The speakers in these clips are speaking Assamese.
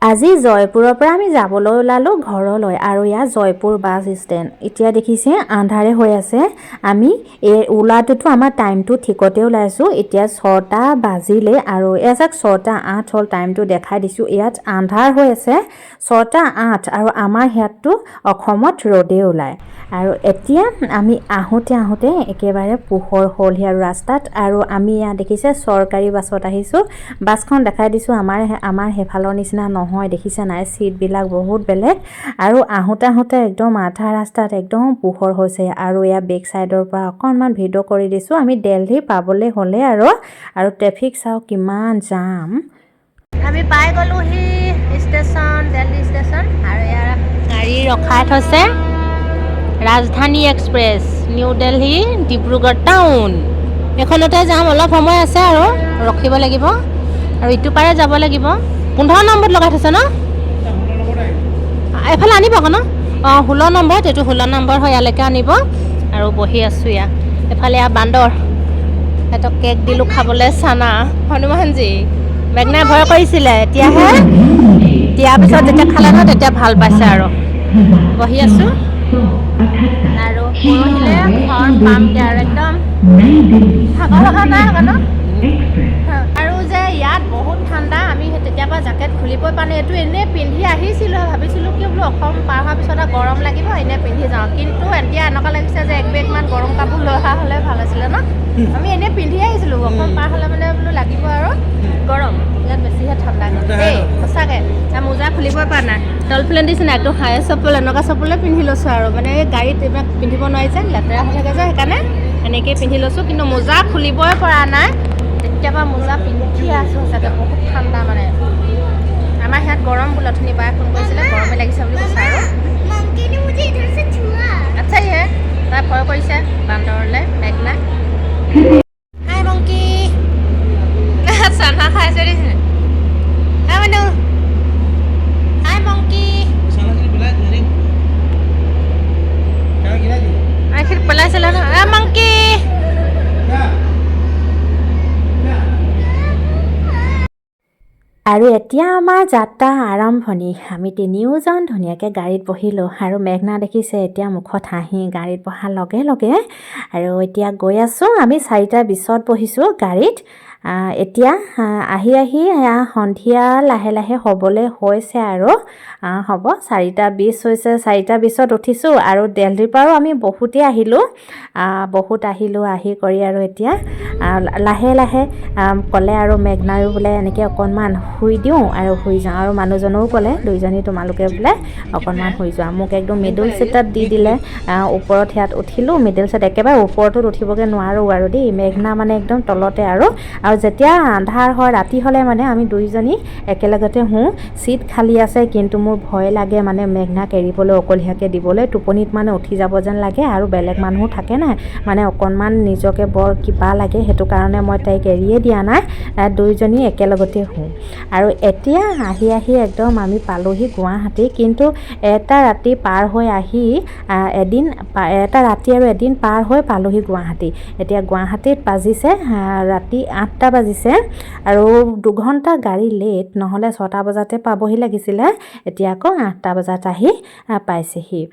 আজি জয়পুৰৰ পৰা আমি যাবলৈ ওলালোঁ ঘৰলৈ আৰু ইয়াত জয়পুৰ বাছ ষ্টেণ্ড। এতিয়া দেখিছে আন্ধাৰে হৈ আছে। আমি ওলাটোতো আমাৰ টাইমটো ঠিকতে ওলাইছোঁ। এতিয়া 6টা বাজিলে আৰু এজাক 6টা 8 হ'ল টাইমটো দেখাই দিছোঁ। ইয়াত আন্ধাৰ হৈ আছে 6টা 8 আৰু আমাৰ ইয়াততো অসমত ৰ'দে ওলায়। আৰু এতিয়া আমি আহোঁতে একেবাৰে পোহৰ হ'লহি আৰু ৰাস্তাত আৰু আমি ইয়াত দেখিছে চৰকাৰী বাছত আহিছোঁ। বাছখন দেখাই দিছোঁ আমাৰ সেইফালৰ নিচিনা নহয়, দেখিছে নাই চিটবিলাক বহুত বেলেগ আৰু আহোঁতে একদম আধা ৰাস্তাত একদম পোহৰ হৈছে আৰু ইয়াৰ বেক চাইডৰ পৰা অকণমান ভিডিঅ' কৰি দিছোঁ। আমি দিল্লী পাবলৈ হ'লে আৰু ট্ৰেফিক চাওঁ কিমান জাম। আমি পাই গ'লোহি ষ্টেচন, দিল্লী ষ্টেচন আৰু ইয়াৰ গাড়ী ৰখাই থৈছে Rajdhani express new Delhi Dibrugarh town. এইখনতে যাম, অলপ সময় আছে আৰু ৰখিব লাগিব আৰু ইটো পাৰে যাব লাগিব। 15 নম্বৰত লগাই থৈছে ন, এফালে আনিব আকৌ ন? 16 নম্বৰ, এইটো 16 নম্বৰ হয়, ইয়ালৈকে আনিব আৰু বহি আছোঁ ইয়াত। এফালে বান্দৰ, সিহঁতক কেক দিলোঁ খাবলৈ চানা। হনুমানজী মেঘনাই ভয় কৰিছিলে, এতিয়াহে দিয়াৰ পিছত যেতিয়া খালে নহয় তেতিয়া ভাল পাইছে আৰু বহি আছোঁ। আৰু পৰহিলে ঘৰ পামগৈ আৰু একদম ভাগৰ লগা নাই আকৌ ন। আৰু যে ইয়াত বহুত ঠাণ্ডা, আমি তেতিয়াৰ পৰা জেকেট খুলিবই পৰা নাই। এইটো এনেই পিন্ধি আহিছিলোঁ, ভাবিছিলোঁ কি বোলো অসম পাৰ হোৱাৰ পিছত আৰু গৰম লাগিব এনেই পিন্ধি যাওঁ, কিন্তু এতিয়া এনেকুৱা লাগিছে যে এক বেগমান গৰম কাপোৰ লৈ অহা হ'লে ভাল আছিলে ন। আমি এনেই পিন্ধি আহিছিলোঁ, অসম পাৰ হ'লে মানে বোলো লাগিব আৰু গৰম। ইয়াত বেছিহে ঠাণ্ডা দেই সঁচাকৈ। মোজা খুলিবই পৰা নাই, ডলফিন দিছে নাই, একদম হাই চপ্পল এনেকুৱা চপ্পলে পিন্ধি লৈছোঁ আৰু মানে এই গাড়ীত এইবিলাক পিন্ধিব নোৱাৰি যে, লেতেৰা হৈ থাকে যে, সেইকাৰণে এনেকৈয়ে পিন্ধি লৈছোঁ, কিন্তু মোজা খুলিবই পৰা নাই। কেতিয়াবা মোজা পিন্ধি আছোঁ সঁচাকৈ, বহুত ঠাণ্ডা মানে। আমাৰ ইয়াত গৰম বোলে, অথনি বায়ে ফোন কৰিছিলে গৰমে লাগিছে বুলি কৈছে আৰু আচ্ছা ইহে তাই ভয় কৰিছে বান্দৰলৈ মেঘনাই। হাই মংকি চানা খাইছে দেখিছে। হাই মানুহ, হাই মংকি পেলাইছিলে ন মংকি। আৰু এতিয়া আমাৰ যাত্ৰা আৰম্ভণি। আমি তিনিওজন ধুনীয়াকৈ গাড়ীত বহিলোঁ আৰু মেঘনা দেখিছে এতিয়া মুখত হাঁহি গাড়ীত বহাৰ লগে লগে। আৰু এতিয়া গৈ আছোঁ, আমি 4টা 20ত বহিছোঁ গাড়ীত। এতিয়া আহি সন্ধিয়া লাহে লাহে হ'বলৈ হৈছে আৰু হ'ব 4টা 20 হৈছে। 4টা 20ত উঠিছোঁ আৰু দিল্লীৰ পৰাও আমি বহুতেই আহিলোঁ, আহি কৰি আৰু এতিয়া লাহে লাহে ক'লে আৰু মেঘনায়ো বোলে এনেকৈ অকণমান শুই দিওঁ আৰু শুই যাওঁ। আৰু মানুহজনেও ক'লে দুইজনী তোমালোকে বোলে অকণমান শুই যোৱা। মোক একদম মিডল ছিটত দি দিলে, ওপৰত ইয়াত উঠিলোঁ মিডল ছিট, একেবাৰে ওপৰটোত উঠিবগৈ নোৱাৰোঁ আৰু দেই। মেঘনা মানে একদম তলতে আৰু যেতিয়া আন্ধাৰ হয় ৰাতি হ'লে মানে আমি দুইজনী একেলগতে শুওঁ। ছিট খালী আছে কিন্তু মোৰ ভয় লাগে মানে মেঘনাক এৰিবলৈ, অকলশৰীয়াকৈ দিবলৈ। টোপনিত মানে উঠি যাব যেন লাগে আৰু বেলেগ মানুহো থাকে নাই, মানে অকণমান নিজকে বৰ কিবা লাগে, সেইটো কাৰণে মই তাইক এৰিয়ে দিয়া নাই, দুইজনী একেলগতে শুওঁ। আৰু এতিয়া আহি একদম আমি পালোহি গুৱাহাটী, কিন্তু এটা ৰাতি পাৰ হৈ আহি এটা ৰাতি আৰু এদিন পাৰ হৈ পালোহি গুৱাহাটী। এতিয়া গুৱাহাটীত বাজিছে ৰাতি 8টা বাজিছে আৰু 2 ঘণ্টা গাড়ী লেট, নহ'লে 6টা বজাতে পাবহি লাগিছিলে। এতিয়া আকৌ 8টা বজাত আহি পাইছেহি।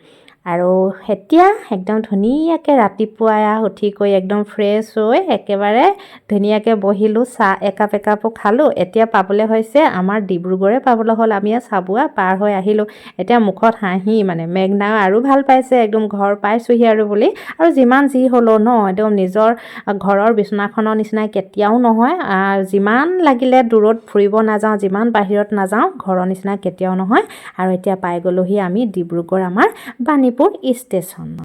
আৰু এতিয়া একদম ধুনীয়াকৈ ৰাতিপুৱাই উঠি কৰি একদম ফ্ৰেছ হৈ একেবাৰে ধুনীয়াকৈ বহিলোঁ, চাহ একাপো খালোঁ। এতিয়া পাবলৈ হৈছে আমাৰ ডিব্ৰুগড়ে পাবলৈ হ'ল। আমি চাবুৱা পাৰ হৈ আহিলোঁ। এতিয়া মুখত হাঁহি, মানে মেঘনা আৰু ভাল পাইছে, একদম ঘৰ পাইছোঁহি আৰু বুলি। আৰু যিমান যি হ'লেও ন, একদম নিজৰ ঘৰৰ বিচনাখনৰ নিচিনা কেতিয়াও নহয়। যিমান লাগিলে দূৰত ফুৰিব নাযাওঁ, যিমান বাহিৰত নাযাওঁ, ঘৰৰ নিচিনা কেতিয়াও নহয়। আৰু এতিয়া পাই গ'লোহি আমি ডিব্ৰুগড়, আমাৰ বাণীপুৰ ষ্টেচন।